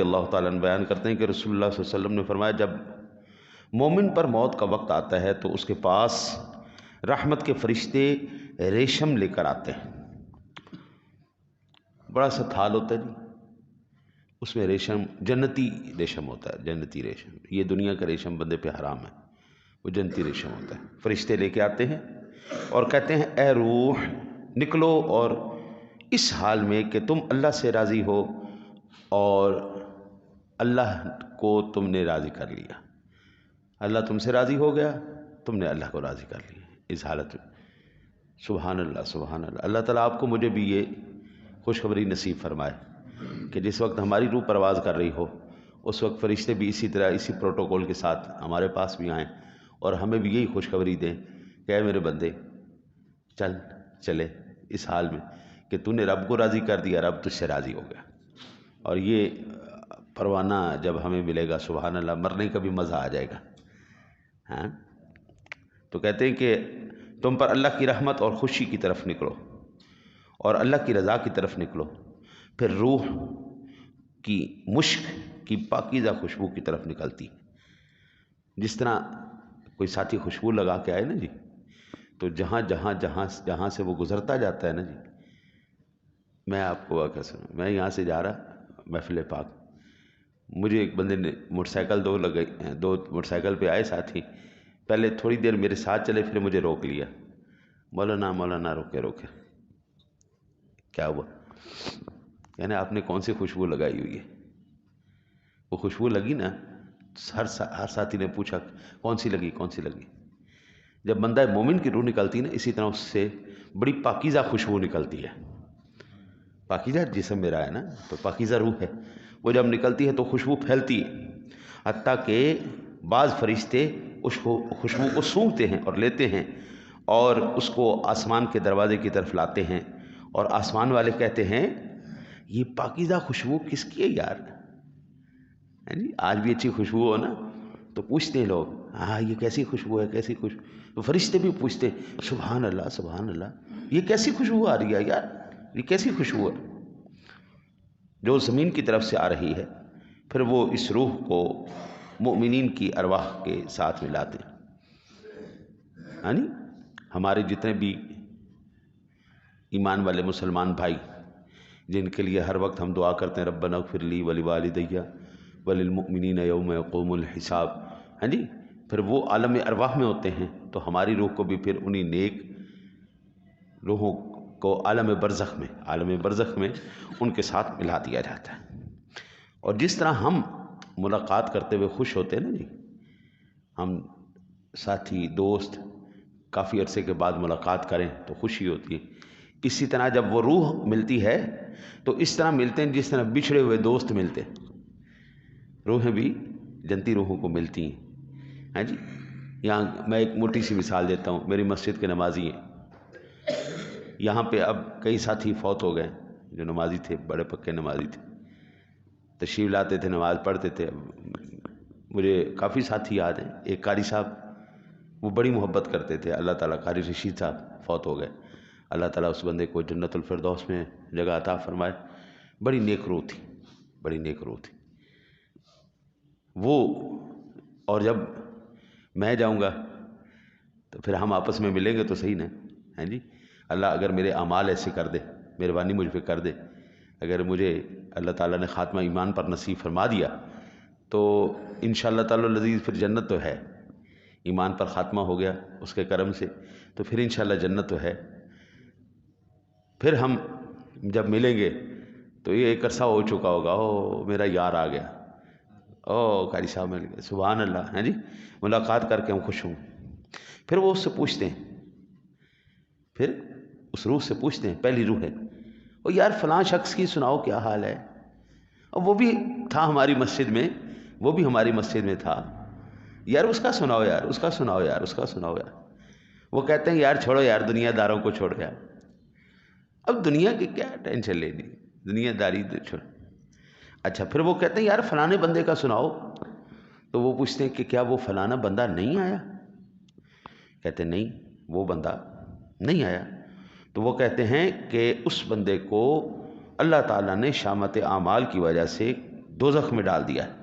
اللہ تعالیٰ عنہ بیان کرتے ہیں کہ رسول اللہ صلی اللہ علیہ وسلم نے فرمایا جب مومن پر موت کا وقت آتا ہے تو اس کے پاس رحمت کے فرشتے ریشم لے کر آتے ہیں. بڑا سا تھال ہوتا ہے جی، اس میں ریشم، جنتی ریشم ہوتا ہے، جنتی ریشم. یہ دنیا کا ریشم بندے پہ حرام ہے، وہ جنتی ریشم ہوتا ہے. فرشتے لے کے آتے ہیں اور کہتے ہیں اے روح نکلو، اور اس حال میں کہ تم اللہ سے راضی ہو اور اللہ کو تم نے راضی کر لیا. اللہ تم سے راضی ہو گیا، تم نے اللہ کو راضی کر لیا. اس حالت میں سبحان اللہ سبحان اللہ. اللہ تعالیٰ آپ کو مجھے بھی یہ خوشخبری نصیب فرمائے کہ جس وقت ہماری روح پرواز کر رہی ہو اس وقت فرشتے بھی اسی طرح اسی پروٹوکول کے ساتھ ہمارے پاس بھی آئیں اور ہمیں بھی یہی خوشخبری دیں کہ اے میرے بندے چلے اس حال میں کہ تو نے رب کو راضی کر دیا، رب تجھ سے راضی ہو گیا. اور یہ پروانہ جب ہمیں ملے گا سبحان اللہ، مرنے کا بھی مزہ آ جائے گا. ہاں تو کہتے ہیں کہ تم پر اللہ کی رحمت اور خوشی کی طرف نکلو اور اللہ کی رضا کی طرف نکلو، پھر روح کی مشک کی پاکیزہ خوشبو کی طرف نکلتی. جس طرح کوئی ساتھی خوشبو لگا کے آئے نا جی، تو جہاں سے وہ گزرتا جاتا ہے نا جی. میں آپ کو واقعہ سنا، میں یہاں سے جا رہا محفل پاک، مجھے ایک بندے نے موٹر سائیکل دو موٹر سائیکل پہ آئے ساتھی، پہلے تھوڑی دیر میرے ساتھ چلے پھر مجھے روک لیا. مولانا روکے کیا ہوا؟ یعنی آپ نے کون سی خوشبو لگائی ہوئی ہے؟ وہ خوشبو لگی نا، ہر ساتھی نے پوچھا کون سی لگی. جب بندہ مومن کی روح نکلتی نا، اسی طرح اس سے بڑی پاکیزہ خوشبو نکلتی ہے. پاکیزہ جسم میرا ہے نا، تو پاکیزہ روح ہے، وہ جب نکلتی ہے تو خوشبو پھیلتی ہے، حتیٰ کہ بعض فرشتے اس خوشبو کو سونگھتے ہیں اور لیتے ہیں اور اس کو آسمان کے دروازے کی طرف لاتے ہیں. اور آسمان والے کہتے ہیں یہ پاکیزہ خوشبو کس کی ہے یار؟ جی آج بھی اچھی خوشبو ہو نا تو پوچھتے ہیں لوگ ہاں یہ کیسی خوشبو ہے، کیسی خوشبو. تو فرشتے بھی پوچھتے سبحان اللہ یہ کیسی خوشبو آ رہی ہے یار، یہ کیسی خوشبو ہے جو زمین کی طرف سے آ رہی ہے. پھر وہ اس روح کو مؤمنین کی ارواح کے ساتھ ملاتے ہیں. یعنی ہمارے جتنے بھی ایمان والے مسلمان بھائی جن کے لیے ہر وقت ہم دعا کرتے ہیں ربنا اغفر لی ولوالدی وللمؤمنین یوم یقوم الحساب، ہاں جی، پھر وہ عالم ارواح میں ہوتے ہیں تو ہماری روح کو بھی پھر انہی نیک روحوں کو عالم برزخ میں ان کے ساتھ ملا دیا جاتا ہے. اور جس طرح ہم ملاقات کرتے ہوئے خوش ہوتے ہیں نا جی، ہم ساتھی دوست کافی عرصے کے بعد ملاقات کریں تو خوشی ہوتی ہے، اسی طرح جب وہ روح ملتی ہے تو اس طرح ملتے ہیں جس طرح بچھڑے ہوئے دوست ملتے ہیں. روحیں بھی جنتی روحوں کو ملتی ہیں. ہاں جی، یہاں میں ایک موٹی سی مثال دیتا ہوں. میری مسجد کے نمازی ہیں، یہاں پہ اب کئی ساتھی فوت ہو گئے جو نمازی تھے، بڑے پکے نمازی تھے، تشریف لاتے تھے، نماز پڑھتے تھے. مجھے کافی ساتھی یاد ہیں. ایک قاری صاحب وہ بڑی محبت کرتے تھے، اللہ تعالیٰ، قاری رشید صاحب فوت ہو گئے. اللہ تعالیٰ اس بندے کو جنت الفردوس میں جگہ عطا فرمائے. بڑی نیک روح تھی وہ. اور جب میں جاؤں گا تو پھر ہم آپس میں ملیں گے تو صحیح نا، ہیں جی. اللہ اگر میرے اعمال ایسے کر دے، مہربانی مجھ پہ کر دے، اگر مجھے اللہ تعالیٰ نے خاتمہ ایمان پر نصیب فرما دیا تو انشاءاللہ تعالی العزیز پھر جنت تو ہے. ایمان پر خاتمہ ہو گیا اس کے کرم سے تو پھر انشاءاللہ جنت تو ہے. پھر ہم جب ملیں گے تو یہ ایک عرصہ ہو چکا ہوگا، او میرا یار آ گیا، او قاری صاحب مل گئے، سبحان اللہ. ہیں جی، ملاقات کر کے ہم خوش ہوں. پھر وہ اس سے پوچھتے ہیں، پھر اس روح سے پوچھتے ہیں، پہلی روح ہے، او یار فلاں شخص کی سناؤ کیا حال ہے. اور وہ بھی تھا ہماری مسجد میں، تھا یار اس کا سناؤ یار. وہ کہتے ہیں یار چھوڑو یار، دنیا داروں کو چھوڑ یار، اب دنیا کی کیا ٹینشن لینی، دنیا داری چھوڑ. اچھا پھر وہ کہتے ہیں یار فلانے بندے کا سناؤ. تو وہ پوچھتے ہیں کہ کیا وہ فلانا بندہ نہیں آیا؟ کہتے ہیں نہیں، وہ بندہ نہیں آیا. تو وہ کہتے ہیں کہ اس بندے کو اللہ تعالیٰ نے شامت اعمال کی وجہ سے دوزخ میں ڈال دیا ہے،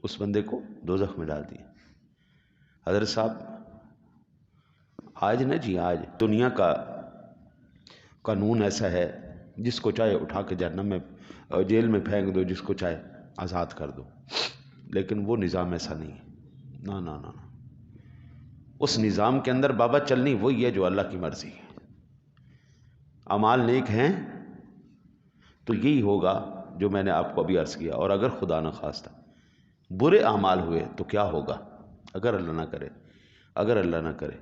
اس بندے کو دوزخ میں ڈال دیا۔ حضرت صاحب آج آج دنیا کا قانون ایسا ہے، جس کو چاہے اٹھا کے جہنم میں جیل میں پھینک دو، جس کو چاہے آزاد کر دو، لیکن وہ نظام ایسا نہیں ہے، نا نا نا۔ اس نظام کے اندر بابا چلنی وہی ہے جو اللہ کی مرضی ہے۔ اعمال نیک ہیں تو یہی ہوگا جو میں نے آپ کو ابھی عرض کیا، اور اگر خدا نہ خواستہ برے اعمال ہوئے تو کیا ہوگا؟ اگر اللہ نہ کرے